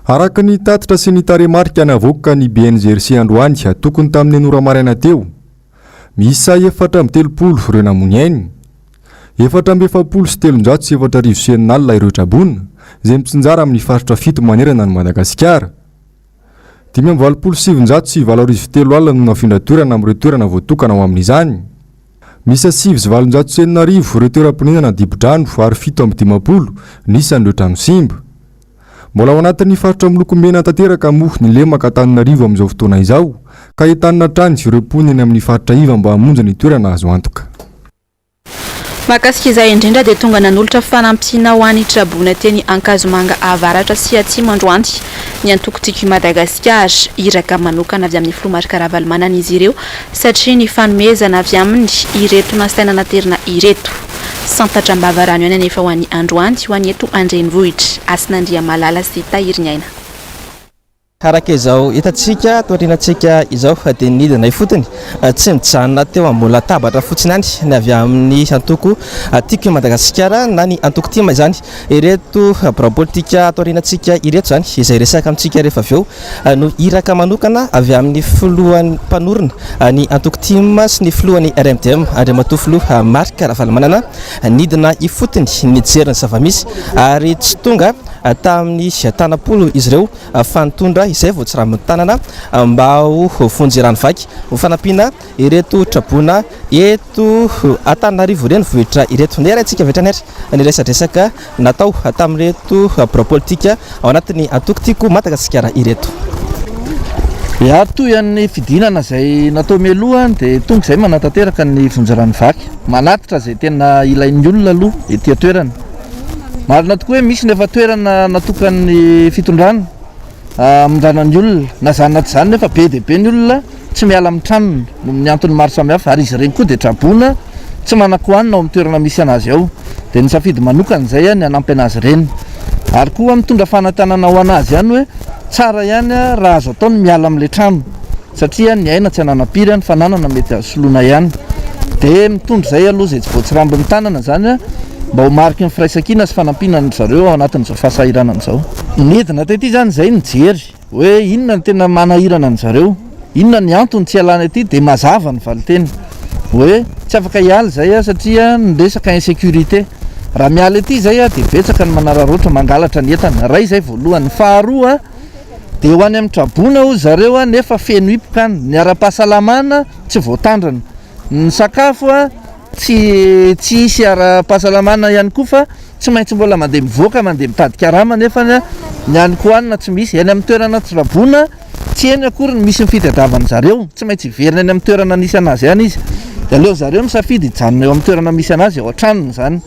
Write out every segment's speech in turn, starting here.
Araka ny tatitra sy ny taremarika navoaka ny BNGRC androany tokony tamin'ny Anora maraina teo. Miisa 430 ireo namony ainy. 470 sy 307 sy 9 alina ireo trabona izay mitsinjara amin'ny faritra fito manerana ny Madagasikara. 527 sy 703 alina no nafindra toerana amin'ireo toerana voatokana ho amin'izany. Misy 790 ireo toeram-ponenana dibo-drano ary 750 nisan'ireo trano simba. Mbola ao anatin'ny faritra miloko mena tanteraka moa ny lemaka Antananarivo amin'izao fotoana izao ka entanina trany ireo mponina amin'ny faritra iva mba hamonjy ny toerana azo antoka. Mahakasika izay indrindra dia tonga nanolotra fanampiana ho an'ny trabona teny Ankazomanga avaratra sy atsimo androany ny antoko-tiky Madagasikara iraka manokana avy amin'ny filomarika Ravalomanana izy ireo satria ny fanomezana avy amin'ny ireto nasaina naterina ireto santatra mbavarano ihany anefa ho an'ny androany ho an'ny eto Andrenivohitra Asinandria Malala sy Tahiry Aina. Araka izao hitantsika torinantsika izao dia nidina ifotony tsy mijanona teo ambony latabatra fotsiny any ny avy amin'ny antoko tiky Madagasikara na ny antoko tima izany ireto politika torinantsika ireto zany izay resaka amintsika rehefa avy eo no iraka manokana avy amin'ny filohan'ny mpanorona ny antoko tima sy ny filohan'ny RMDM Andriamatoa Filoha Marc Ravalomanana nidina ifotony nijeriny zava-misy ary tsy tonga tamin'ny tanapolo izy ireo fanitondra izay voatsirambin'ny tanana mba ho vonjy rano vaky ho fanampiana ireto trabona eto Antananarivo renivohitra ireto ny raintsika vetranera ny resadresaka natao tamin'ireto politika ao anatin'ny antoko-tiko Madagasikara ireto. Ya toy an'ny fidinana izay natao mialoha dia tonga izay manatanteraka ny vonjy-rano vaky manatitra izay tena ilain'ny olona aloha ety toerana. Marina tokoa hoe misy nefa toerana natokan'ny fitondrana amin'ndranan' olona na zany naty zany nefa be dia be ny olona tsy miala amin'ny tranony ny antony maro samihafa ary izy ireny koa dia trabona tsy manan-kohanina ao amin'ny toerana misy anazy ao dia ny safidy manokana izay ny hanampy anazy ireny ary koa mitondra fanantanana ho anazy ihany hoe tsara ihany raha azo atao ny miala amin'ilay trano satria ny aina tsy hananampiry ny fananana mety soloina ihany dia mitondra izay aloha izay tsy voatsirambin'ny tanana zany mba ho mariky ny firaisan-kina sy fanampinany zareo ao anatin'izao fahasahirana an'izao. Nidina tety zany izay nijery hoe inona ny tena manahirana any zareo, inona ny antony tsy ialana ety dia mazava ny valiteny hoe tsy afaka hiala izay satria niresaka insécurité. Raha miala ety izay dia betsaka ny manararoatra mangalatra ny entana. Ray izay voalohany. Faharoa dia ho any amin'ny trabona ho zareo nefa feno hipoka any, ny ara-pahasalamana tsy voatandrana, ny sakafo tsy hisy ara-pahasalamana ihany koa fa tsy maintsy mbola mandeha mivoaka mandeha mitadika rama nefa ny haniko hanina tsy misy eny amin'ny toerana trabona tsy eny akory ny misy ny fitadiavany zareo tsy maintsy hiverina eny amin'ny toerana nisy anazy ihany izy dia aleo zareo misafidy hijanona eo amin'ny toerana misy anazy ao an-tranony zany.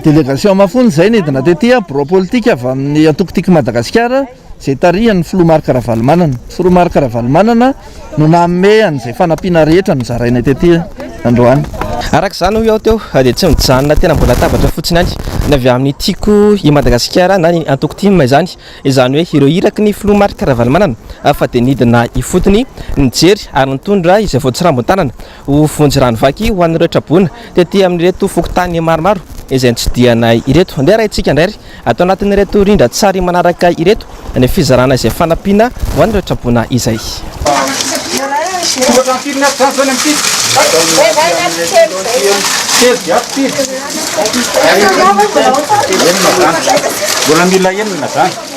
Délégation mafony izay nidina tety politika avy amin'ny antoko-tiky Madagasikara izay tarihan'ny Filoha Marc Ravalomanana. Filoha Marc Ravalomanana no nanome an'izay fanampiana rehetra no zaraina tety androany. Araka izany ho ao teo dia tsy mijanona tena mbola latabatra fotsiny any ny avy amin'ny tiko i Madagasikara na ny antoko tima izany hoe ireo iraky ny Filoha Marc Ravalomanana fa dia nidina ifotony nijery ary nitondra izay voatsirambin'ny tanana ho vonjy rano vaky ho an'ireo trabona tety amin'ireto fokontany maromaro izay nitsidihana ireto. Ndeha raintsika indray atao anatin'ireto rindra tsary manaraka ireto ny fizarana izay fanampiana ho an'ireo trabona izay.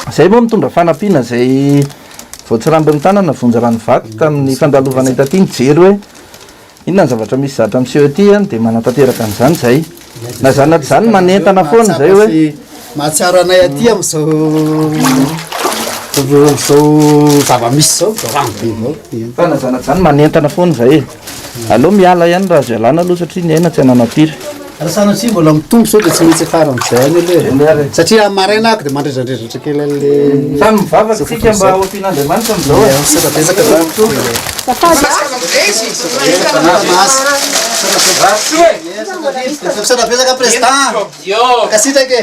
Izay moa mitondra fanampiana izay voatsirambin'ny tanana vonjy-rano vaky tamin'ny fandalovana etaty nijery hoe inona ny zavatra misy zatra miseho ety dia manatanteraka an'izany izay na zany naty zany manentana foana izay hoe mahatsiaro anay aty amin'izao zava-misy zao ranobe avao fa na zany naty zany manentana foana izay aleo miala ihany raha azo ialana aloha satria ny aina tsy hananampiry. Rasana tsy mbola mitombo sao dia tsy maintsy afara amin'izay aloha satria marina ako dia mandrezandrezatra kely an'le samy mivavaka tsika mba ho ampian'Andriamanitra amin'izao sarabetsaka sarabetsaka président kasitrake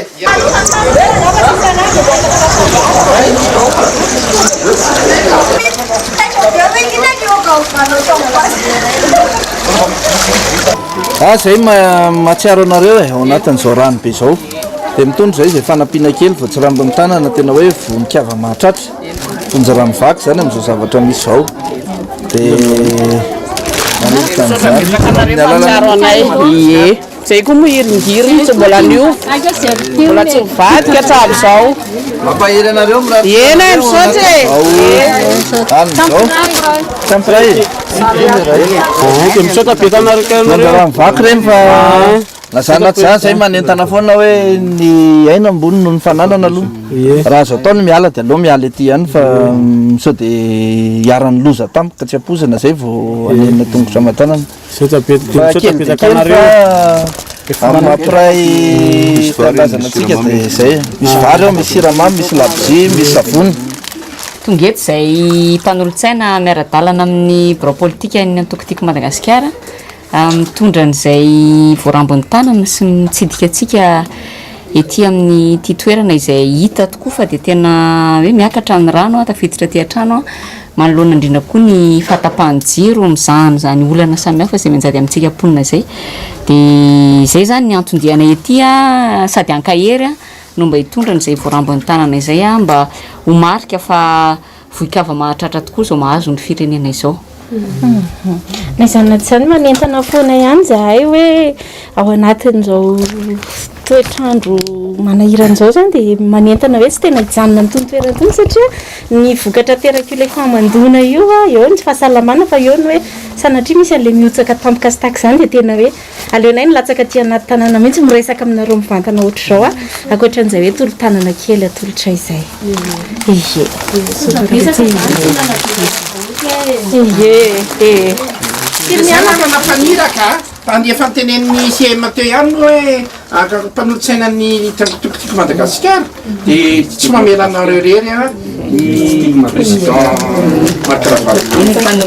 izay mahatsiaro anareo ao anatin'izao ranobe izao dia mitondra zay fanampiana kely voatsirambiny ny tanana tena hoe voninkiava mahatratra tonjarany vaky zany amin'izao zavatra misy zao dia ie zay koa moa tsy mbola nio mbola tsy mivadika hatramin'izao mampahery anareo ena misaotra misaotra be tanareo vaky reny fa lazanaty zany zay manentana foana hoe ny aina ambony no ny fananana aloha raha azo atao no miala dia aloha miala ety ihany fa sao dia hiarany loza tampoka tsy ampozana zay vao anenina tongotra aman-tanana mampiray talazana atsika dia zay misy vary ao misy siramamy misy labozia misy savony tongety zay mpanolontsaina miara-dalana amin'ny bureau politika ny antokotiko Madagasikara mitondra n'izay voarambon'ny tanana sy mitsidika atsika ety amin'ny ity toerana izay hita tokoa fa dia tena hoe miakatra amin'ny rano tafiditra aty an-trano manoloana indrindra koa ny fahatapahan'ny jiro mizahana zany olana samihafa izay manjady amintsika mponina zay dia zay zany ny antondiana ety sady ankahery no mba hitondra n'izay voarambon'ny tanana izay mba ho marika fa vohikava mahatratra tokoa zao mahazo ny firenena izao. Naizany zany manentana foana ihany zahay hoe ao anatin'izao toetrandro manahiran'izao zany dia manentana hoe tsy tena hijanona ny toerana tony satria ny vokatra teraka ilay famandona io eo ny fahasalamana fa eo ny hoe sanatria misy an'ilay miotsaka tampoka sy taka zany dia tena hoe aleonay ny latsaka aty anaty tanàna mihitsy miresaka aminareo mivantana ohatr'izao ankoatran'izay hoe tolo-tanana kely atolotra izay mianakanafaniraka tany efa nytenen'ny CM teo ihany hoe mpanolotsainan'ny tokotiko Madagasikara dia tsy mamela anareo rery ny président Marc Ravalomanana.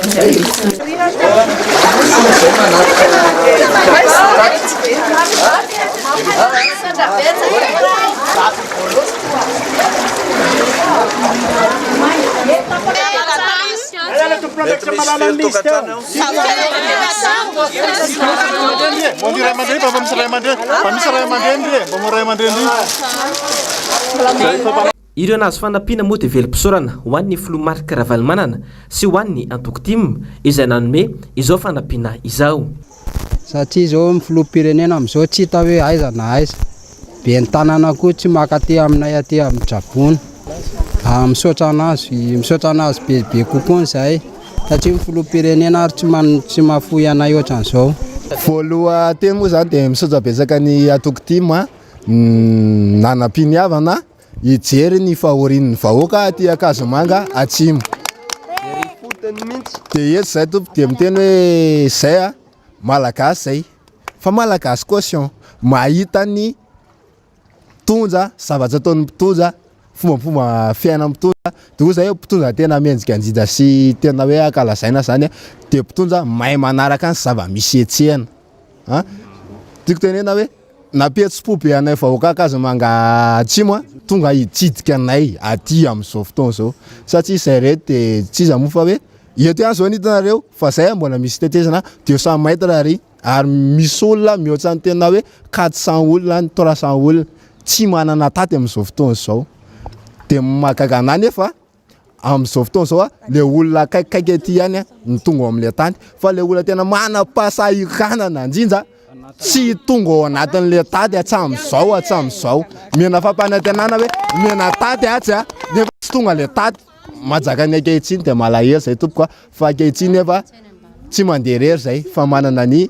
Ireo anazy fanampiana moa dia velom-pisaorana ho an'ny filoha Marc Ravalomanana sy ho an'ny Antoko-Tim izay nanome izao fanampiana izao. Satria izao filoham-pirenena amin'izao tsy hita hoe aiza na aiza. Be ny tanàna koa tsy makaty aminay aty amin'ny Japon. Misaotra anazy bebe kokoa izay satria filoham-pirenena ary tsy mahafoy anay ohatran'izao. Voaloha teny moa zany dia misaotra betsaka ny Antoko-Tim nanam-piniavana hijery ny fahorian'ny vahoaka aty Akazomanga atsimo. Dia eto zay tompo dia miteny hoe zay malagasy zay fa malagasy caution mahita ny mpitondra zavatra ataon'ny mpitondra fombafomba fiaina mpitondra dia zay mpitondra tena mendrika anjida sy tena hoe akalazaina zany dia mpitondra mahay manaraka ny zava-misy etsehana tiako tenena hoe napetsim-po be anay vahoaka Akazomanga atsimo tonga hitsidika anay aty amin'izao fotoana zao satria izay reto dia tsy iza moa fa hoe eto ihany zao ny hitanareo fa zay mbola misy tetezana dia samy maitra ary misy olona mihoatra ny tena hoe 400 olona ny 300 olona tsy manana taty amin'izao fotoana zao dia mahagaga anay nefa amin'izao fotoana zao le olona kaikaiky aty ihany ny tonga amin'ilay tany fa le olona tena manam-pahasahiranana indrindra tsy tonga ao anatin'ilay tady hatramin'izao mena fampanantenana hoe mena tady atsy nefa tsy tonga le tady majaka ny ankehitriny dia malahelo zay tompoka fa ankehitriny nefa tsy mandeha rery zay fa manana ny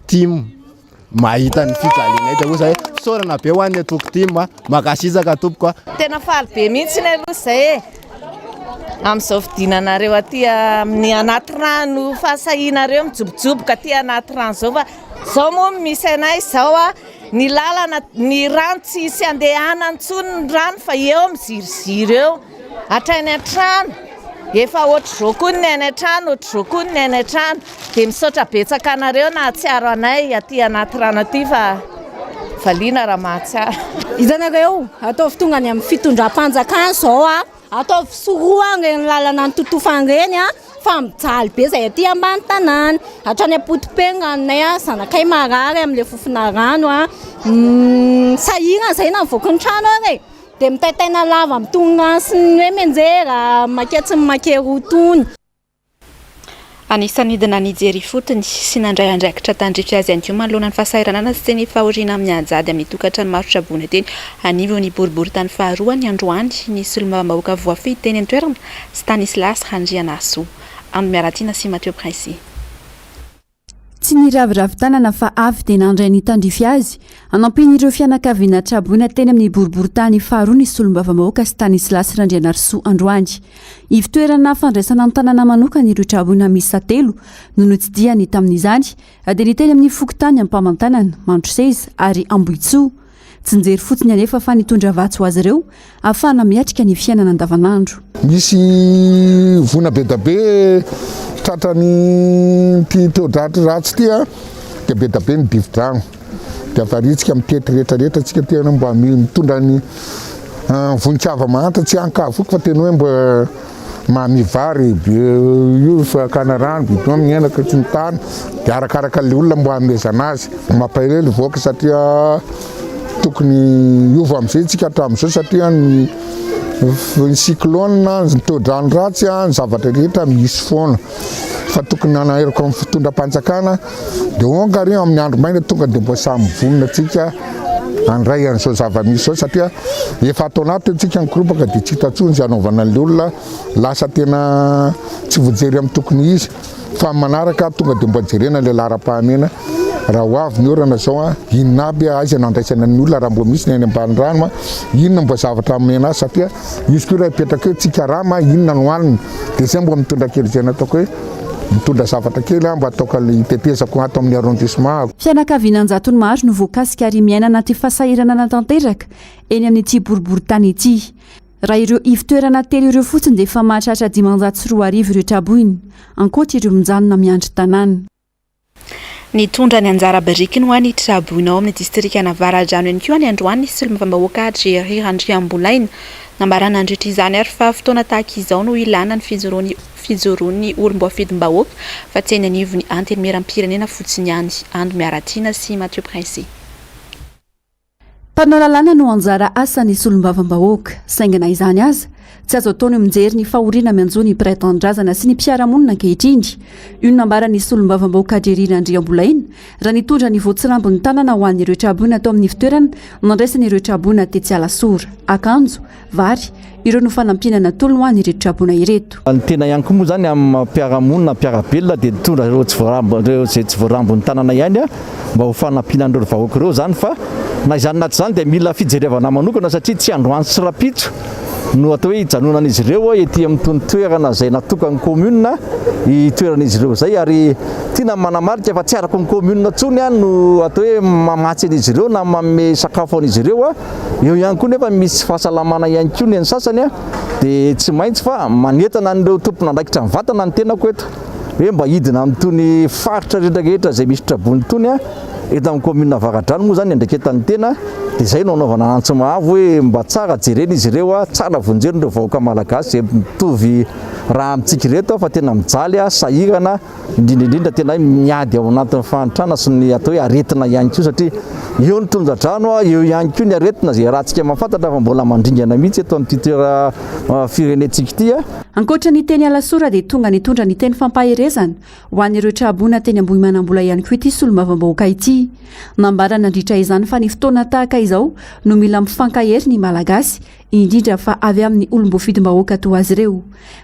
Tim mahita ny fijaliana dia zay fisaorana be ho an'ny Antoko-Tim makasizaka tompoka tena faly be mihitsy ny aloha zay amin'izao fidinanareo aty amin'ny anaty rano fahasahianareo mijobojoboka aty anaty rano zao fa zao moa misy anay zao ny lalana ny rano tsy isy andehana antsony ny rano fa eo miziriziro eo hatrainy an-trano efa ohatr'izao koa ny any an-trano ohatr'izao koa ny any an-trano dia misaotra betsaka anareo na hatsiaro anay aty anaty rano aty fa valiana raha mahatsiaro hitanareo ataovy tonga any amin'ny fitondram-panjakana zao ataovy soroa ny lalana ny totofana reny fa mijaly be zay aty ambany tanàna hatrany apotim-pegna aminay zanakay marary amin'le fofona rano sahirana zay na mivoaka ny trano ary dia mitaitaina lava mitonona sy ny hoe menjera maketsy makerotony. Anisan'ny hidina nijery fotony sy nandray andraikitra tandrify azy ihany koa manoloana ny fahasahiranana sy teny fahoriana amin'ny ajady amin'ny tokantrano maro Trabona teny anivo ny boribory tany faharoa ny androany nisy olom-bavam-bahoaka voafehy teny an-toerana Stanislas Handrianaso amin'ny miaratiana sy Mathieu Princy. Tsy niraviravy tanana fa avy dia nandray ny tandrify azy anampin'ireo fianakaviana Trabona teny amin'ny boribory tany faharoa nisy olom-bavam-bahoaka Stanislas Handrianaso androany. Ivitoerana fandraisana ny tanàna manokana ireo Trabona miisa 3 no notsidiany tamin'izany dia niteny amin'ny fokontany Ampamantanana, Mandroseza ary Ambohitsoa. Tsy nijery fotsiny anefa fa nitondra vatso azy ireo ahafahana miatrika ny fiainana andavanandro. Misy vona be da be tratrany teo ratsy ty dia be da be ny dividrano dia avaritsika mitety rehetrarehetra tsika tena mba mitondra ny voninkazo manta tsy ankavoky fa tena hoe mba mamivary io fa kana rano bidon miainaka tsy ny tany dia arakaraka le olona mba hamezana azy mampahirely voaka satria tokony iova amin'izay tsika hatramin'izao satria ny cyclone ny teo-drano ratsy ny zavatra rehetra misy foana fa tokony anaheriko amin'ny fitondram-panjakana dia ongary amin'ny andro maina tonga dia mba samy vonona tsika andray an'izao zava-misy zao satria efa atao anaty tsika mikorobaka dia tsy hitantsony zay anaovana le olona lasa tena tsy voajery amin'ny tokony izy fa manaraka tonga dia mba jerena le lara-pahamena raha ho avy ny orana zao inona aby azy anandraisana ny olona raha mbo misy ny any ambany rano inona mba zavatra amena azy satria izy koa raha hipetraka eo tsika rama inona no haniny dia zay mba mitondra kely zay nataoko hoe mitondra zavatra kely mba ataoko hitetezako ato amin'ny arrondissement. Fianakavianan-jatony maro no voakasika ary miaina anaty fasahirana natanteraka eny amin'ny ity boribory tany ity. Raha ireo ivitoerana telo ireo fotsiny dia efa mahatratra 504 ireo Trabona ankoatra ireo mijanona miandry tanàna. Nitondra ny anjara biriky no any Trabona ao amin'ny distrika Navaradrano ihany koa any androany nisy olom-bavam-bahoaka Jerry Andriambolaina nambarana andritra izany ary fa fotoana tahaka izao no ilana ny fijoroan'ny olom-boafidimbahoaka fa tsy eny anivony antenimieram-pirenena fotsiny ihany. Ando miaratiana sy Mathieu Princy. Mpanao lalàna no anjara asa nisy olom-bavam-bahoaka saingana izany aza tsy azo ataony mijery ny fahoriana mianjo ny mpiray-tanindrazana sy ny mpiara-monina ankehitriny. Io nambara nisy olom-bavam-bahoaka Jerry Andriambolaina raha nitondra ny voatsinambony tanana ho an'ireo Trabona atao amin'ny fitoerana nandraisan'ireo Trabona tetsy Alasora, akanjo, vary ireo no fanampinana tolo ho an'ireo Trabona ireto. Ny tena ihany koa moa zany amin'ny mpiara-monina mpiara-belona dia nitondra ireo tsy voarambony tanana ihany mba ho fanampinan'ireo vahoaka ireo zany fa na izany naty zany dia mila fijerevana manokana satria tsy androany sy rapitso no atao hoe hijanonan'izy ireo ety amin'ny toerana izay natokany commune hitoeran'izy ireo zay ary tiana manamarika fa tsy araka ny commune ntsony no atao hoe mamatsy an'izy ireo na manome sakafo an'izy ireo eo ihany koa nefa misy fahasalamana ihany koa ny sasany dia tsy maintsy fa manentana an'ireo tompona andraikitra ny vatana ny tenako eto hoe mba hidina amin'itony faritra rehetrarehetra izay misy Trabona itony eto amin'ny commune Navaradrano moa zany andraiketany tena dia zay no anaovana antso mahavo hoe mba tsara jerena izy ireo tsara vonjerindreo vahoaka malagasy zay mitovy raha amintsika ireto fa tena mijaly sahirana indrindraindrindra tena miady ao anatin'ny fahantrana sy ny atao hoe aretina ihany koa satria eo ny tondradrano eo ihany koa ny aretina zay rahantsika mahafantatra fa mbola mandringana mihitsy eto amin'ny toera firenentsika ity ankoatra ny teny Alasora dia tonga nitondra ny teny fampaherezana ho an'ireo Trabona teny Ambohimanambola ihany koa ity sy olom-bavam-bahoaka ity. Nambara nandritra izany fa ny fotoana tahaka izao no mila mifankahery ny malagasy indrindra fa avy amin'ny olom-boafidimbahoaka toa azy ireo.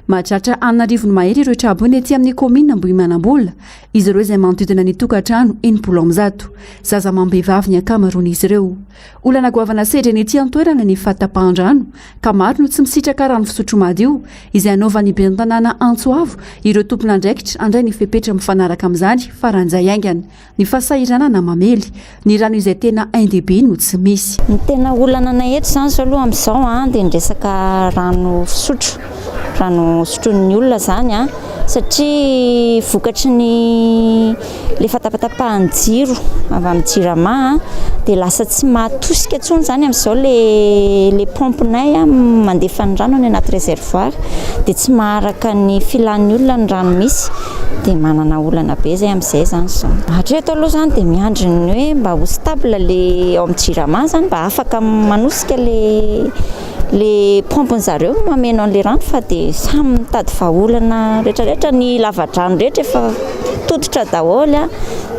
Mahatratra 4 mahery ireo Trabona ety amin'ny commune Ambohimanambola izy ireo izay manodidina ny tokantrano 80 zaza mambehivavy ny ankamaroan'izy ireo. Olana goavana sedreny ety an-toerana ny fahatapahan-drano ka maro no tsy misitraka rano fisotro madio izay anaovan'ny ben'ny tanàna Antsoavo ireo tompona andraikitra andray ny fepetra mifanaraka amin'izany faranjay aingana ny fahasahiranana mamely ny rano izay tena indebe no tsy misy. Ny tena olana na eto zany zao aloha amin'izao dia ny resaka rano fisotro sotronin'ny olona zany satria vokatry ny le fatapatapahany jiro avy amin'ny jirama dia lasa tsy mahatosika tsony zany amin'izao le pompinay mandefa ny rano any anaty réservoir dia tsy maharaka ny filan'ny olona ny rano misy dia manana olana be zay amin'izay zany zao. Hatreto aloha zany dia miandry ny hoe mba ho stable le ao amin'ny jirama zany mba afaka manosika le pompiny zareo mameno an'le rano fa dia samy mitady vahaolana rehetrarehetra ny lavadrano rehetra efa toditra daholo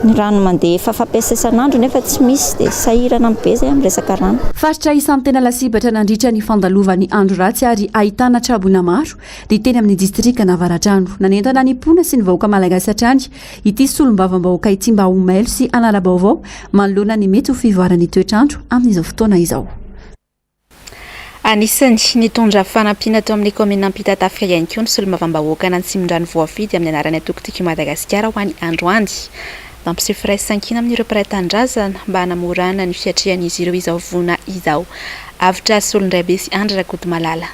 ny rano mandeha efa fampiasa isan'andro nefa tsy misy dia sahirana be zay amin'ny resaka rano. Faritra isan'ny tena lasibatra nandritra ny fandalovany andro ratsy ary ahitana trabona maro dia teny amin'ny distrika Navaratrano nanentana ny pona sy ny vahoaka malagasy hatrany ity solombavam-bahoaka ity mba ho mailo sy anara-baovao manoloana ny mety ho fivoarany toetrandro amin'izao fotoana izao. Anisany nitondra fanampiana tao amin'ny komina Ampitatafika ihany koa ny solombavambahoaka nantsimondrano voafidy amin'ny anarany atokotiko Madagasikara ho an'ny androany. Mampiseho firaisankina amin'ireo mpiray-tandrazana mba hanamorana ny fiatrihan'izy ireo izao vona izao. Avitra solondray sy Andra Kotomalala.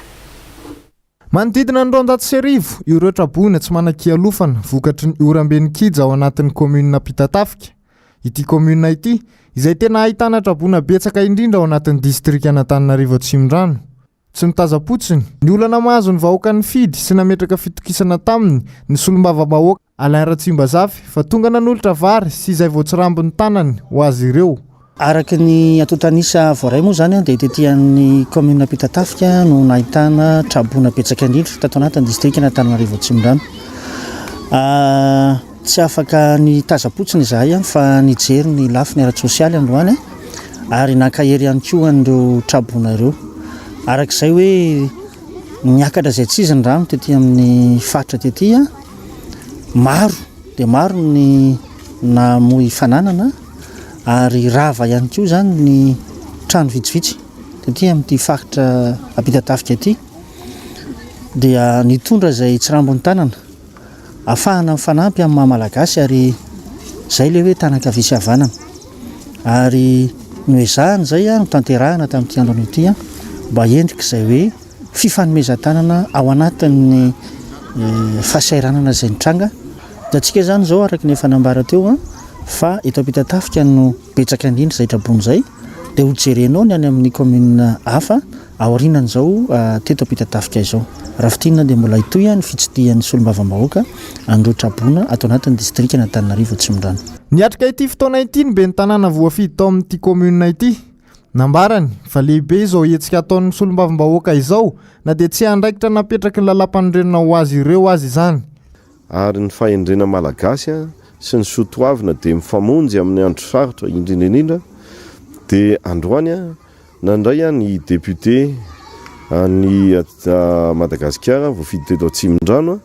Manodidina ny rondato sy arivo ireo trabona tsy manan-kialofana vokatry ny oramben'ny kija ao anatin'ny komina Ampitatafika. Ity komina ity izay tena ahitana trabona betsaka indrindra ao anatin'ny distrika Antananarivo Atsimondrano. Tsy mitaza-potsiny ny olana mahazo ny vahoaka ny fidy sy nametraka fitokisana taminy ny solombavambahoaka Alain Ratsimbazafy fa tonga nanolotra vary sy izay voatsirambiny tanany ho azy ireo. Araky ny atotanisa voaray moa zany dia tetyan'ny komina Ampitatafika no nahitana trabona betsaka indrindra tato anatin'ny distrika Antananarivo Atsimondrano. Tsy afaka ny taza-potsiny izahay fa nijery ny lafiny ara-tsosialy androany ary nankahery ihany koa an'ireo trabona ireo. Arak'izay hoe niakatra izay tsy izy ny rano tetỳ amin'ny faritra tetỳ maro dia maro ny namoy fananana ary rava ihany koa zany ny trano vitsivitsy tetỳ amin'ity faritra Ampitatafika ity dia nitondra izay tsy rambony tanana afahana mifanampy amin'ny mahamalagasy ary zay le hoe tanan-kavisy havanana ary noezahana zay no tanterahana tamin'ity andro an'ity mba endrika izay hoe fifanomezan-tanana ao anatin'ny fahasairanana izay nitranga dia antsika zany zao araky ny efa nambara teo fa eto Ampitatafika no betsaka indrindra izay trabona izay dia ho jerenao ny any amin'ny komina hafa aorianan'izao teto Ampitatafika izao. Raha fitinana dia mbola hitoy ny fitsidihan'ny solombavambahoaka an'ireo trabona ato anatin'ny distrika Antananarivo Atsimondrano. Niatrika ity fotoana ity ny be ny tanàna voafidy tao amin'ity komina ity. Nambarany fa lehibe izao hetsika ataon'ny solombavambahoaka izao na dia tsy andraikitra napetraky ny lalam-panondrenana ho azy ireo azy izany. Ary ny fahendrena malagasy sy ny sotoavina dia mifamonjy amin'ny andro sarotra indrindraindrindra dia androany nandray ny député ny Madagasikara voafidy teto Atsimondrano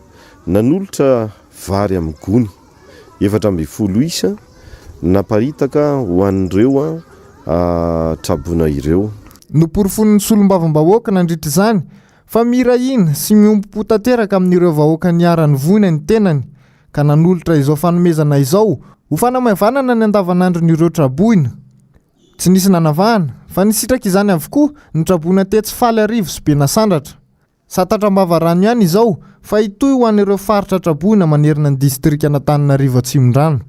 nanolotra vary amin'ny gony 720 isa naparitaka ho an'ireo trabona ireo. Noporofon'ny solombavambahoaka nandritra izany fa mirahina sy miompom-po tanteraka amin'ireo vahoaka niarany voina ny tenany ka nanolotra izao fanomezana izao ho fanamavanana ny andavanandron'ireo traboina. Tsy nisy nanavahana fa nisitraka izany avokoa ny trabona tetsy faly arivo sy be nasandratra. Satatram-bava rano ihany izao fa hitoy ho an'ireo faritra trabona manerina ny distrika Antananarivo Atsimondrano.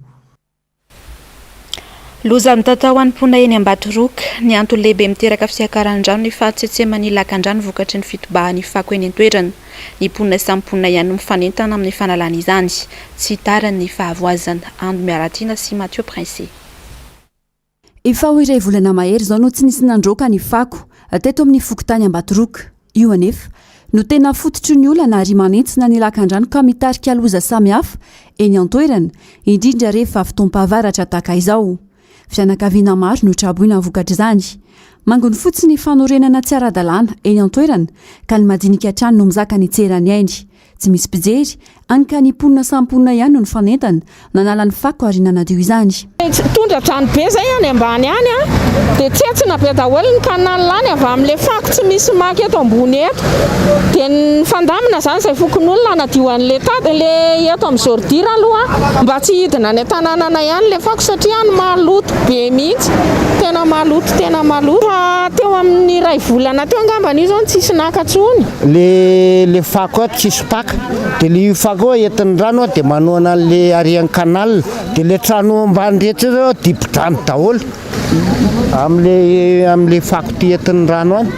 Loza mitata ho an'ny mpona eny Ambatoroka ny antony lehibe miteraka fiakaran-drano ny fahatsetseman'ny lakan-drano vokatry ny fitobahan'ny fako eny an-toerana. Ny mponina samy mponina ihany no mifanentana amin'ny fanalana izany. Tsy tarany ny fahavoazana. Ando Miaratina sy Mathieu Prince. Efa ho iray volana mahery izao no tsy nisy nandroaka ny fako teto amin'ny fokotany Ambatoroka. Io anefa no tena fototry ny olana ary manentsina ny lakan-drano ka mitarika loza samihafa eny an-toerana indrindra rehefa fotoam-pahavaratra tahaka izao. Fianakaviana maro no traboina vokatra izany. Mangony fotsiny fanorenana tsy ara-dalàna eny an-toerana ka ny madinika trano no mizaka ny tserany ainy. Tsy misy mpijery any ka ny mponina samy mponina ihany no ny fanentana nanala ny fako ary nanadio izany. mitondra trano be zay any ambany any a dia tsetsina be daholo ny kanal any avy amin'le fako tsy misy maky eto ambony eto dia ny fandamina zany izay fokon'olona anadio an'le le eto amin'ny zordira aloha mba tsy hidina ny tanànana ihany le fako satria any maloto be mihitsy tena maloto teo amin'ny ray volana teo angambany io zao ny tsisy nakatsony le fako ato tsisy paka dia le fako entin'ny rano dia manoana le arian'ny kanal dia le trano ambany rehetra zao dibo-drano daholo amin'le fako ty entin'ny rano any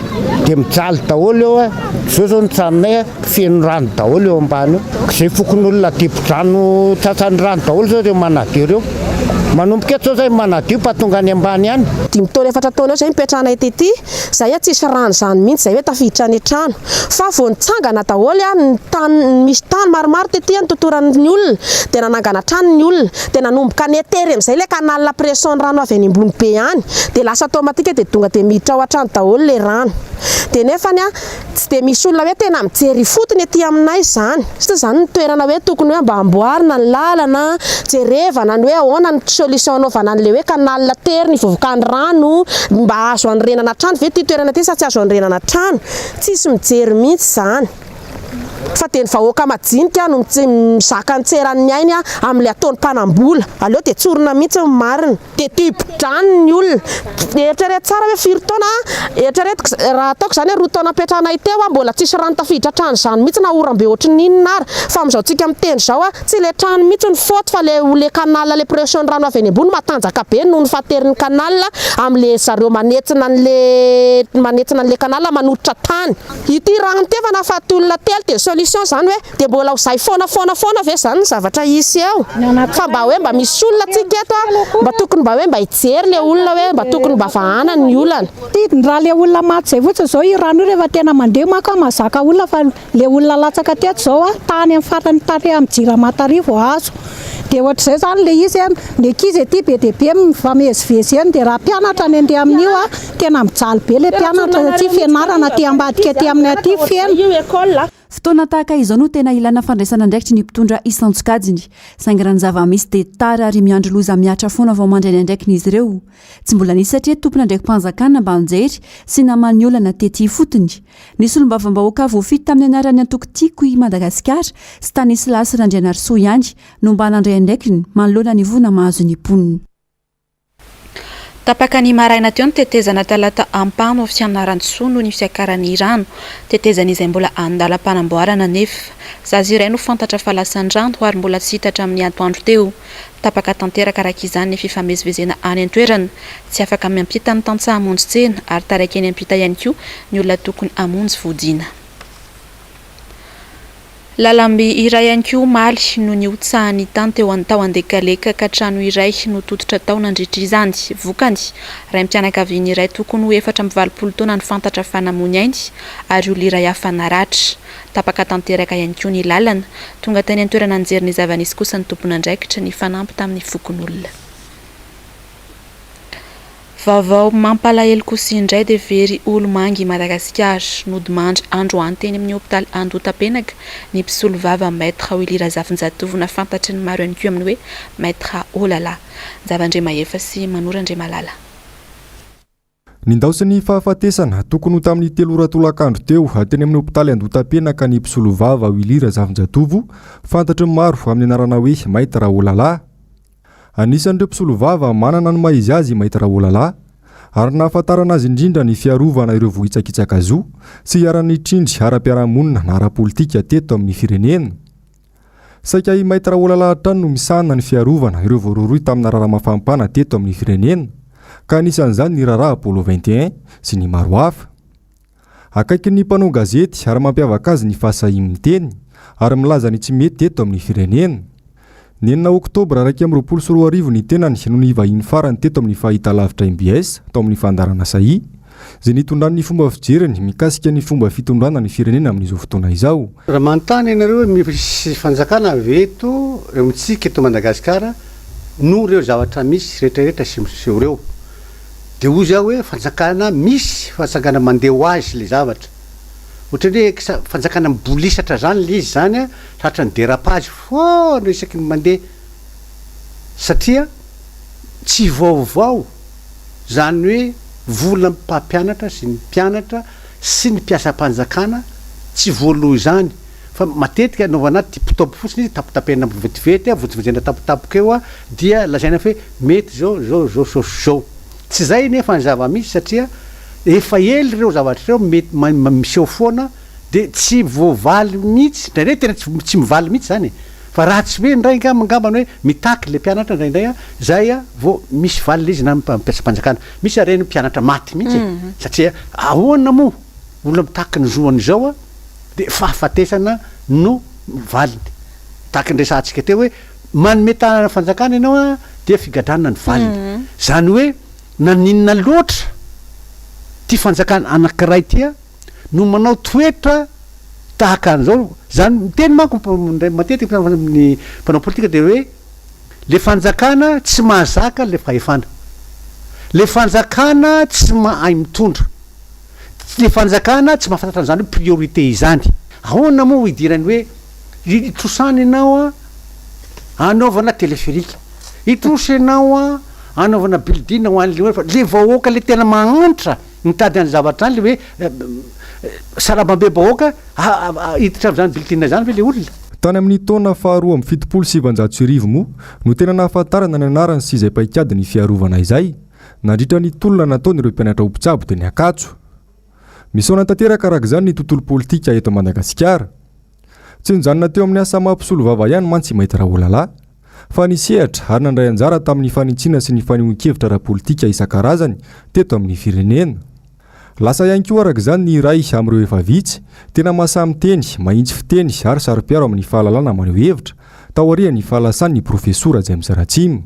dia mijaly daholo eo zao ny tranonay feno rano daholo eo ambany eo zay fokon'olona dibo-drano tsatsany rano daholo zao reo manadio reo manomboka eto zao zay manadio patonga any ambany any 5 taona 4 taona eo zay mipetrahana etety zay tsisy rano zany mihitsy zay hoe tafiditra ny trano fa vao nitsangana daholo ny tany misy tany maromaro tetỳ ny totoran'ny olona dia nanangana trano ny olona dia nanomboka ny etery amin'izay le kanal pression rano avy any ambony be any dia lasa automatique dia donga dia miditra ao an-trano daholo le rano dia nefany a tsy dia misy olona hoe tena mijery fotony etỳ aminay zany satria zany ny toerana hoe tokony hoe mba amboarina ny lalana jerevana ny hoe ahoana ny solution anaovana an'le hoe kanal tery ny vovokan'ny rano mba azo anrenana trano ve ty toerana ty sa tsy azo anrenana trano tsisy mijery mihitsy zany fa dia ny vahoaka majinika no mizaka ny tseran'ny ainy a amin'le ataony mpanambola aleo dia tsorona mihitsy ny marina dia dibo-drano ny olona eritrereto tsara hoe 4 taona eritreretiko raha ataoko zany hoe 2 taona apetrahanay teo a mbola tsisy rano tafiditra trano zany mihitsy na orambe ohatry ny inona ary fa amin'izao tsika miteny zao a tsy le trano mihitsy ny faute fa le kanal le pression rano avy any ambony matanjaka be noho ny fahaterin'ny kanal amin'le zareo manetsina an'le kanal manototra tany ity rano ty efa nahafaty olona telo dia solution zany hoe dia mbola ho zay foana ve zany ny zavatra isy eo fa mba hoe mba misy olona tsika eto mba tokony mba hoe mba hijery le olona hoe mba tokony mba vahana ny olana raha le olona maty zay fotsiny zao io rano io rehefa tena mandeha maka mazaka olona fa le olona latsaka teto zao a tany amin'ny farany tare amin'ny Jiramatarivo azo dia ohatr'izay zany le izy ny ankizy ety be dia be mifamezivezy eny dia raha mpianatra ny andeha amin'io a tena mijaly be le mpianatra tsy fianarana ty ambadika ty amin'ny aty feno fotoana tahaka izao no tena ilana fandraisana ndraikitry ny mpitondra isantsokajiny saingy raha ny zava-misy dia tara ary miandro loza miatra foana vao mandrainy andraikin'izy ireo tsy mbola nisy satria tompona ndraiky mpanjakana mba anjery sy namany olana tety fotony nisy olombavambahoaka voafity tamin'ny anarany antokotiko i Madagasikara sy tanisy lasy Randrianarsoa ihany no mba nandray andraikiny manoloana ny vona mahazo ny poniny. Tapaka ny maraina teo ny tetezana talata ampano amin'ny fianaran-tsoa noho ny fiakaran'ny rano tetezana izay mbola andalam-panamboarana nefa zaza iray no fantatra fa lasan-drano ary mbola tsy hitatra amin'ny atoandro teo tapaka tanteraka araka izany ny fifamezivezena any an-toerana tsy afaka miampita ny tantsaha hamonjy tsena ary taraiky any ampita ihany koa ny olona tokony hamonjy vodiana. Lalambe iray ihany koa maly no ny otsahany tany teo an-dekaleka ka trano iray no tototra tao nandritra izany vokany ray mpianakaviany iray tokony ho 4 taona ny fantatra fanamony ainy ary olo iray hafa naratra tapaka tanteraka ihany koa ny lalana tonga tany an-toerana anjery ny zava-nisy kosa ny tompon'andraikitra ny fanampy tamin'ny fokon'olona. Vaovao mampalahelo kosa indray dia very olo mangy Madagasikara nodimandry androany teny amin'ny hôpitaly Andotapenaka ny mpisolo vava maître Willy Zafinjatovo na fantatry ny maro ihany koa amin'ny hoe maître Olala Zavandre Mahefa sy Manorandre Malala. Nindaosy fahafatesana tokony ho tamin'ny 3 ora tolakandro teo teny amin'ny hôpitaly Andotapenaka ny mpisolo vava Willy Zafinjatovo fantatry ny maro amin'ny anarana hoe maître Olala. Anisan'ireo mpisolo vava manana ny maizy azy maître Olala ary nahafantarana azy indrindra ny fiarovana ireo vohitsakitsaka zo sy hiarany trindry ara-piarahamonina na ara-politika teto amin'ny firenena. Saika i maître Olala hatrany no misahana ny fiarovana ireo voaroroy tamin'ny raharahamafampana teto amin'ny firenena ka anisan'izany ny raharaha Apollo 21 sy ny maro hafa. Akaiky ny mpanao gazety ary mampiavaka azy ny fahasahimin'ny teny ary milaza ny tsy mety teto amin'ny firenena. Ny 9 oktobra 2024 ny tenany no ny vahiny farany teto amin'ny fahita lavitra MBS tao amin'ny fandarana sahi izay nitondran'ny fomba fijeriny mikasika ny fomba fitondrana ny firenena amin'izao fotoana izao. Raha manontany ianareo misy fanjakana veto reo mitsika eto Madagasikara no reo zavatra misy rehetrarehetra sy miseho reo dia hoy zao hoe fanjakana misy fanjakana mandeha ho azy le zavatra ohatrany hoe fanjakana mibolisatra zany le izy zany a tratra ny dérapage foana isaky ny mandeha satria tsy vaovao zany hoe vola mpampianatra sy ny mpianatra sy ny mpiasam-panjakana tsy voaloha zany fa matetika anaovana tipitopo fotsiny izy tapitapena vetivety votivozena tapitapoka eo dia lazaina fe mety zao tsy zay nefa ny zava-misy satria efa ely reo zavatra reo mety miseho foana de tsy voavaly mihitsy ndraindray tena tsy mivaly mihitsy zany fa raha tsy hoe ndray ngambany hoe mitaky le mpianatra ndraindray zay vo misy valy le izy na mpiasa-panjakana misy areny mpianatra maty mihitsy satria ahoana mo olona mitaky ny zoany zao de fahafatesana no valiny taky ndresantsika teo hoe manome tanana fanjakana ianao dia figadranana ny valiny zany hoe naninona loatra ty fanjakana anankiray tya no manao toetra tahaka an'izao zany miteny manko matetika ny mpanao politika de hoe le fanjakana tsy mahazaka le fahefana le fanjakana tsy mahay mitondra le fanjakana tsy mahafantatra an'izany hoe priorité izany ahoana moa idirany hoe itrosany ianao anaovana téléphérique itrosy ianao anaovana building ho an'le fa le vahoaka le tena magnantra mitady any zavatra any le hoe sarabambe bahoaka hiditra zany building zany hoe le olona tany amin'ny taona faharoa amin'ny fitopolo sivanjato sy arivo moa no tena nahafantarana ny anarany sy izay paikady ny fiarovana izay nandritra ny tolona nataony ireo mpianatra ompitsabo de ny akatso misaona tanteraka araka izany ny tontolo politika eto Madagasikara tsy nijanona teo amin'ny asa mampisolo vava ihany mantsy mahita raholala fa nisehatra ary nandray anjara tamin'ny fanintsiana sy ny fanehoan-kevitra ara-politika isan-karazany teto amin'ny firenena lasa ihany koa araka izany ny ray amin'ireo efa vitsy tena mahasamy teny mahitsy fiteny ary sary-piaro amin'ny fahalalana maneho hevitra taorian'ny fahalasan'ny profesora James Ratsimo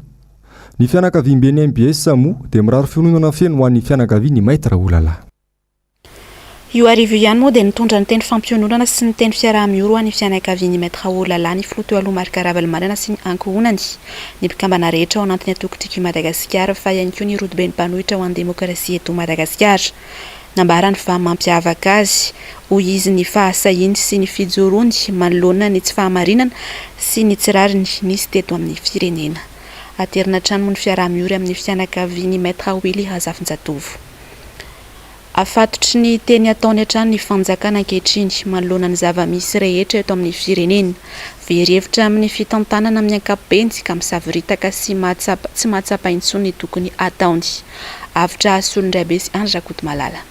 ny fianakaviam-ben'ny MBS moa dia mirary fiononana feno ho an'ny fianakavia ny Maître Raholala. Io arivo ihany moa dia nitondra ny teny fampiononana sy ny teny fiaraha-mioro an'ny fianakavian'ny Maître Raholala ny filoha teo aloha Marc Ravalomanana sy ny ankohonany ny mpikambana rehetra ao anatiny atokotiko Madagasikara fa ihany koa ny rodoben'ny mpanohitra ho an'ny demokrasia eto Madagasikara. Nambarany fa mampiavaka azy hoy izy ny fahasahiny sy ny fijoroany manoloana ny tsy fahamarinana sy ny tsirariny nisy teto amin'ny firenena. Aterina trano ny fiaraha-mioro amin'ny fianakavian'ny Maître Willy Hazafinjatovo. Afatotry ny teny ataony hatrany ny fanjakana ankehitriny manoloana ny zava-misy rehetra eto amin'ny firenena. Verhevitra amin'ny fitantanana amin'ny ankapobeny ka misaviritaka sy tsy mahatsapa intsony ny tokony ataony. Avitra Solondraibe sy Andra Kotomalala.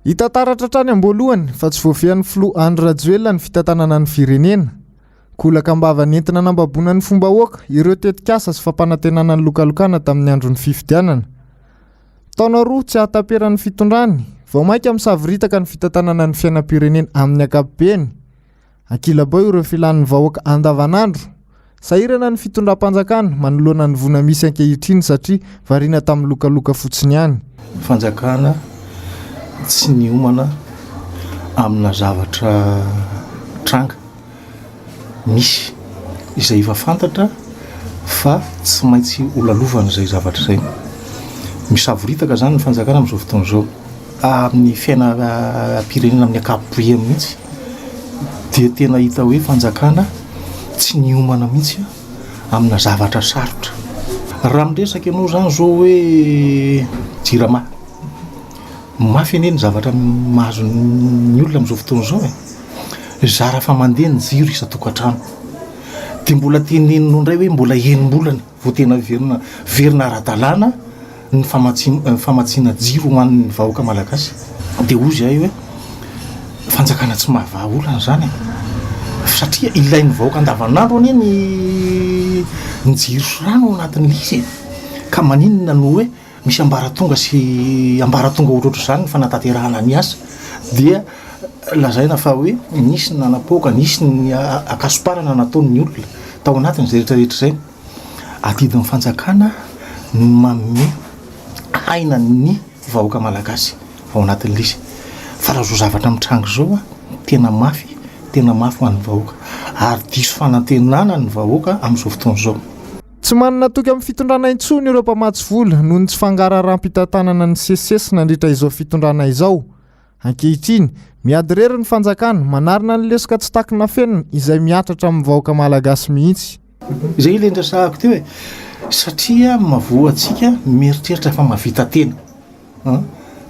Hitantaratra trany amboalohany fa tsy voafian'ny filoha Andry Rajoelina ny fitantanana ny firenena. Kolaka mbava nentina nambabona ny fomba hoaka ireo tetikasa sy fampanantenana ny lokalokana tamin'ny andron'ny fifidianana. Taona roa tsy ahataperan'ny fitondrany, vao mainka misaviritaka ny fitantanana ny fiainam-pirenena amin'ny ankapobeny. Ankilabao ireo filan'ny vahoaka andavanandro. Sahirana ny fitondram-panjakana manoloana ny vona misy ankehitriny satria variana tamin'ny lokaloka fotsiny ihany. Fanjakana tsy niomana amina zavatra tranga misy izay efa fantatra fa tsy maintsy olalovana izay zavatra izay. Misavoritaka zany ny fanjakana amin'izao fotoana izao amin'ny fiainam-pirenena amin'ny ankapobeny mihitsy dia tena hita hoe fanjakana tsy niomana mihitsy amina zavatra sarotra. Raha miresaka ianao zany zao hoe jirama mafy ane ny zavatra mahazo ny olona amin'izao fotoana izao zara fa mandeha ny jiro isa-tokantrano dia mbola teneninao indray hoe mbola enim-bolana vao tena verina ara-dalàna ny famatsiana jiro ho an'ny vahoaka malagasy. Dia ozy ahy hoe fanjakana tsy mahavaha olana zany satria ilain'ny vahoaka andavanandro anie ny jiro sy rano ao anatin'ny izy ka maninona no hoe misy ambaratonga sy ambaratonga ohatroatra zany ny fanatanterahana ny asa dia lazaina fa hoe nisy ny nanapoaka nisy ny akasoparana nataon'ny olona tao anatiny zay rehetrarehetra izay adidin'ny fanjakana ny manome haina ny vahoaka malagasy ao anatin'le izy fa raha zao zavatra mitrango zao tena mafy ho an'ny vahoaka ary diso fanantenana ny vahoaka amin'izao fotoana izao. Tsy manana toky amin'ny fitondrana intsony ireo mpamatsy vola noho ny tsy fangarahram-pitantanana ny sesesy nandritra izao fitondrana izao. Ankehitriny miady rery ny fanjakana manarina ny lesika tsy takina fenina izay miatratra amin'ny vahoaka malagasy mihitsy. Izay ilay ndrasahako teo satria mavoatsika mieritreritra fa mavita tena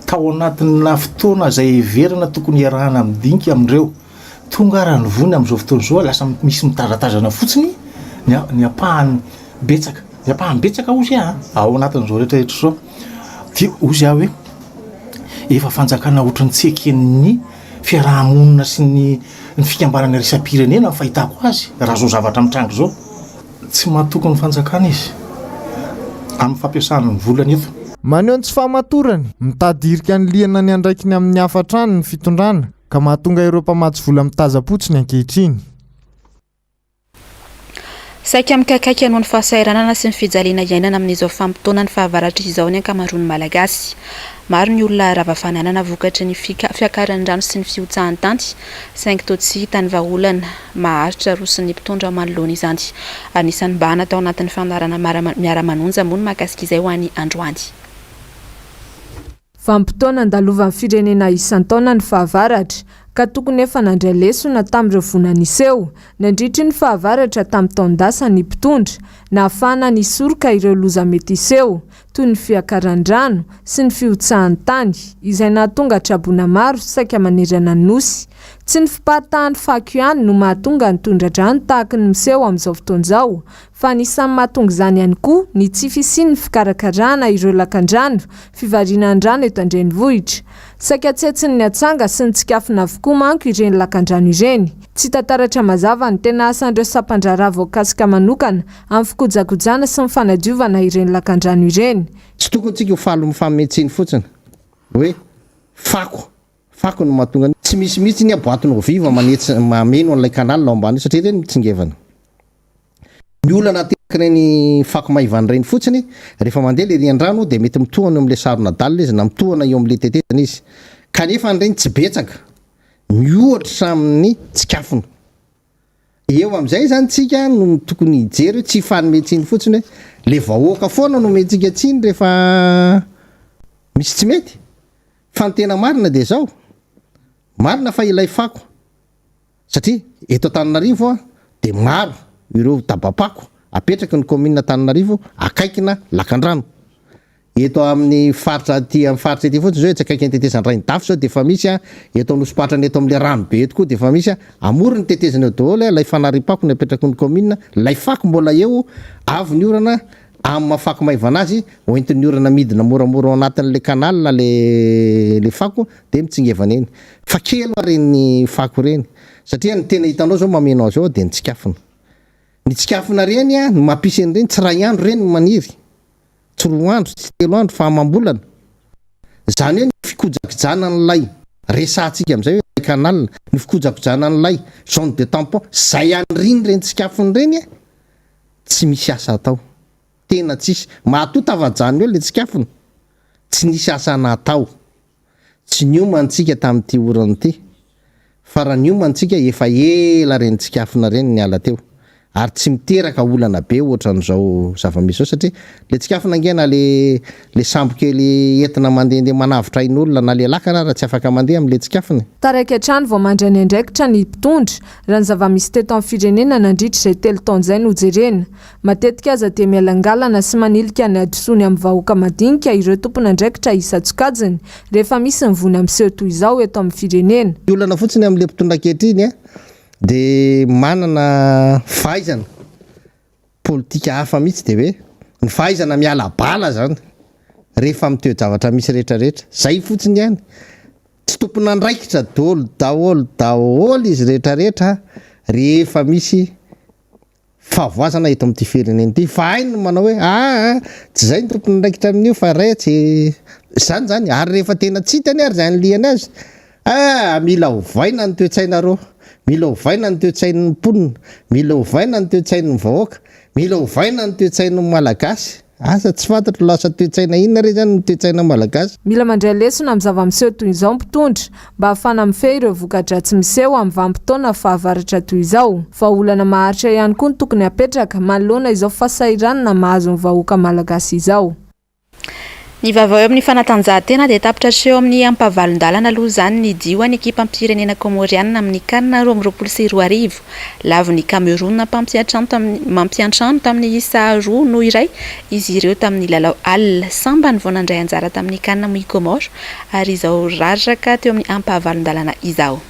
tao anatina fotoana zay verana tokony iarahana amin'dinika amindreo tonga raha nyvony am'izao fotoana zao lasa misy mitazatazana fotsiny ny apahany betsaka ozy ao anatin'izao rehetrarehetra zao dia ozy hoe efa fanjakana ohatrany tseken'ny fiarahamonina sy ny fikambanany resam-pirenena ny fahitako azy raha zao zavatra mitrango zao tsy mahatoky ny fanjakana izy amin'ny fampiasana ny volana eto maneho ny tsy fahamatorany mitadirika ny liana ny andraikiny amin'ny hafatrany ny fitondrana ka mahatonga ireo mpamatsy vola mitazapotsiny ankehitriny saika mikakaiky anoho ny fahasairanana sy ny fijaliana iainana amin'izao fampitona ny fahavaratra izao ny ankamaroany malagasy maro ny olona ravafananana vokatry ny fiakaran-drano sy ny fiotsahan-tanty saingy toa tsy hitany vaholana maharitra rosy ny mpitondra manoloana izany anisan'ny mba natao anatin'ny fanarana miara-manonja moa ny mahakasika izay ho an'ny androany vampitona andalovan'ny firenena isan-taona ny fahavaratra ka tokony efa nandray lesona tamin'ireo vonaniseho nandritry ny fahavaratra tamin'ny taondasa ny mpitondra na afana ny soroka ireo loza mety iseho toy ny fiakaran-drano sy ny fiotsahan-tany izay nahatonga trabona maro saika manerana ny nosy tsy ny fiparitahan'ny fako ihany no mahatonga ny tondra-drano tahaka ny miseho amin'izao fotoan'izao fa nisan'ny mahatonga izany ihany koa ny tsy fisian'ny fikarakarana ireo lakan-drano fivarianan-drano eto andrenivohitra saika tsetsiny ny atsanga sy ny tsikafina avokoa manko ireny lakan-drano ireny tsy tantaratra mazava ny tena asan'ireo sampandrara voakasika manokana amin'ny fikojakojana sy ny fanadiovana ireny lakan-drano ireny tsy tokony tsika ho falo mifammetsiny fotsiny hoe fako no mahatonga tsy misy mihitsy ny aboatiny viva mameno an'ilay kanala ao ambany satria ireny mitsingevana ny olana teraka reny fako maivany reny fotsiny rehefa mandeha le rian-drano dia mety mitohana amin'ilay sarona dalina izy na mitohana eo amin'ilay tetezana izy kanefa nyreny tsy betsaka miohatra samin'ny tsikafona eo amin'izay zany tsika no tokony hijery hoe tsy fanometsiny fotsiny hoe le vahoaka foana no mentsika tsiny rehefa misy tsy mety fa ny tena marina dia zao marina fa ilay fako satria eto Antananarivo dia maro ireo dabapako apetraka ny commune Antananarivo akaikina lakan-drano eto amin'ny faritra aty amin'ny faritra ety fotsiny zao tsy akaiky ny tetezany rainy dafy zao dia efa misy eto amin'ny sopatrany eto amin'ilay rano be eto koa dia efa misy amory ny tetezany eo daholo lay fanaripako ny apetraka ny commune lay fako mbola eo avy ny orana amin'ny mahafako maivana azy oentin'ny orana midina moramora ao anatin'le kanal na le fako dia mitsingevana eny fa kely reny fako reny satria ny tena hitanao zao mameno azy ao dia ny tsikafona reny no mampisy an'ireny tsy ray andro reny maniry tsy 4 andro tsy 3 andro fa mambolana zany hoe ny fikojakojana n'lay resantsika amin'izay hoe kanal ny fikojakojana n'lay zone de tampon zay anyriny reny tsikafony reny tsy misy asa atao tena tsisy mahatota avajany hoe le tsikafona tsy nisy asa natao tsy niomantsika tamin'ity orana ity fa raha niomantsika efa ela reny tsikafona reny ny ala teo ary tsy miteraka olana be ohatran'izao zava-misy zao satria le tsikafona angena le sambo kely entina mandehandeha manavitra ain'olona na le lakana raha tsy afaka mandeha amin'le tsikafona taraiky hatrany vao mandray ny andraikitra ny mpitondra raha ny zava-misy teto amin'ny firenena nandritra izay telo taon'izay no jerena matetika aza dia mialangalana sy manilika ny adosony amin'ny vahoaka madinika ireo tompony andraikitra isa-tsokajiny rehefa misy nivony amin'seho toy izao eto amin'ny firenena olana fotsiny amin'le mpitondra ankehitriny dia manana fahaizana politika hafa mihitsy dia hoe ny fahaizana miala bala zany rehefa miteo zavatra misy rehetrarehetra zay fotsiny ihany tsy tompony andraikitra daholo izy rehetrarehetra rehefa misy fahavoazana eto amin'ity firenena ity fa hainy no manao hoe tsy zay ny tompony andraikitra amin'io fa ratsy zany ary rehefa tena tsy hitany ary zany liany azy mila hovaina ny toe-tsainareo mila hovaina ny toe-tsain'ny mponina mila hovaina ny toe-tsain'ny vahoaka mila hovaina ny toe-tsain'ny malagasy asa tsy fantatro lasa toe-tsaina inona re zany ny toe-tsaina malagasy mila mandray lesona amin'ny zava-miseho toy izao mpitondra mba hafana mifehy ireo voka-dratsy miseho amin'ny vanim-potoana fahavaratra toy izao fa olana maharitra ihany koa ny tokony hapetraka manoloana izao fasairanana mahazo ny vahoaka malagasy izao Ny vaovao eo amin'ny fanatanjahantena dia tapitra eo amin'ny ampavalon-dalana aloha izany ny dioan'ny ekipa ampirenena komoriana amin'ny kanina 2024 lavo ny Cameroun mampiantrano tamin'ny isa 2-1 izy ireo tamin'ny lalao Al samba ny vonandray anjara tamin'ny kanina amin'ny Comore ary izao raraka teo amin'ny ampavalon-dalana izao.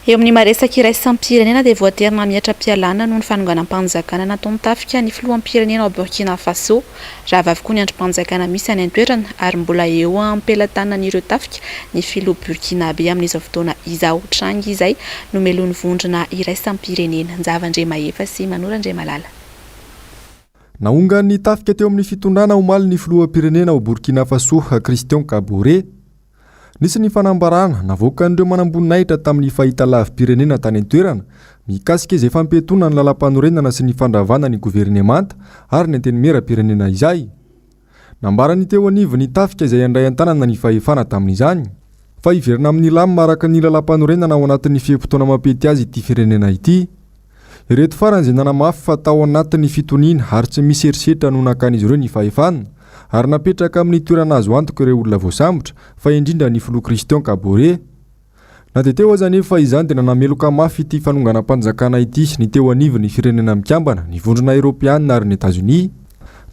Eo amin'ny maresaka iray sampirenena dia voaterina miatra pialana noho ny fanonganam-panjakana nataon'ny tafika ny filoham-pirenena ao Burkina Faso raha avy avokoa ny androm-panjakana misy any an-toerana ary mbola eo ampelantanan'ireo tafika ny filoha Burkinabe amin'izao fotoana izao trangy izay no meloan'ny vondrona iray sampirenena Nzavandre Mahefa sy Manorandre Malala. Naongan'ny tafika teo amin'ny fitondrana omaly ny filoham-pirenena ao Burkina Faso Christian Kabore. Nisy ny fanambarana navoaka n'ireo manamboninahitra tamin'ny fahita lavim-pirenena tany an-toerana mikasika izay fampetona ny lalam-panorenana sy ny fandravana ny governemanta ary ny antenimieram-pirenena izay. Nambarany teo anivo ny tafika izay andray an-tanana ny fahefana tamin'izany fa iverina amin'ny lamy maraka ny lalam-panorenana ao anatin'ny fiam-potoana mampety azy ity firenena ity. Ireto farany izay nanamafy fa tao anatin'ny fitoniana ary tsy misy erisetra no nakan'izy ireo ny fahefana ary napetraka amin'ny toerana azo antoka ireo olona voasambotra fa indrindra ny filoha Christian Kabore. Na dia teo aza anefa izany dia nanameloka mafy ity fanonganam-panjakana ity ny teo anivo ny firenena mikambana ny vondrona Eropeanina ary ny Etazonia.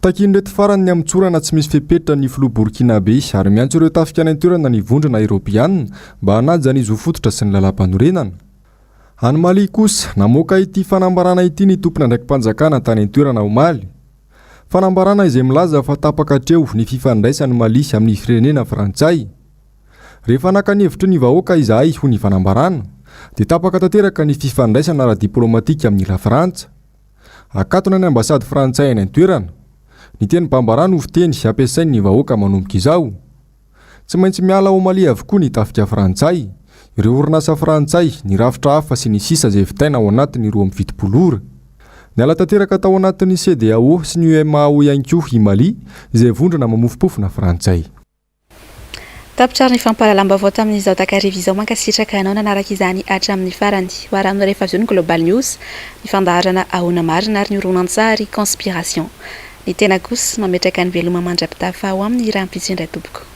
Takin'reto farany ny amitsorana tsy misy fepetra ny filoha Burkinabe ary miantso ireo tafika any an-toerana ny vondrona Eropeanina mba hanaja ny zo fototra sy ny lalam-panorenana. Any Mali kosa namoaka ity fanambarana ity ny tompona ndraikim-panjakana tany an-toerana ao Mali. Fanambarana izay milaza fa tapaka hatreo ny fifandraisany Mali amin'ny firenena Frantsay. Rehefa nakanevitry ny vahoaka izahay ho ny fanambarana dia tapaka tanteraka ny fifandraisana ara-diplomatika amin'ny la Frantsa. Akatona ny ambasady Frantsay any an-toerana. Ny teny mpambarana ho fiteny ampiasain'ny vahoaka manomboka izao. Tsy maintsy miala ao Mali avokoa ny tafika Frantsay. Ireo orinasa Frantsay ny rafitra hafa sy ny sisa izay vitaina ao anatin'ny 2020 ora. Niala tanteraka tao anatin'ny CEDEAO sy ny UEMOA ihany koa i Mali izay vondrona mamofopofona Frantsay. Tapitra ny fampalalam-baovao tamin'izao takariva izao mankasitraka anao nanaraka izany hatramin'ny farany ho arahana rehefa avy eo ny Global News ny fandaharana ahona marina ary ny horonan-tsary conspiration. Ny tena kosa mametraka ny veloma mandrapitafa ao amin'ny rahampitsindray tompoko.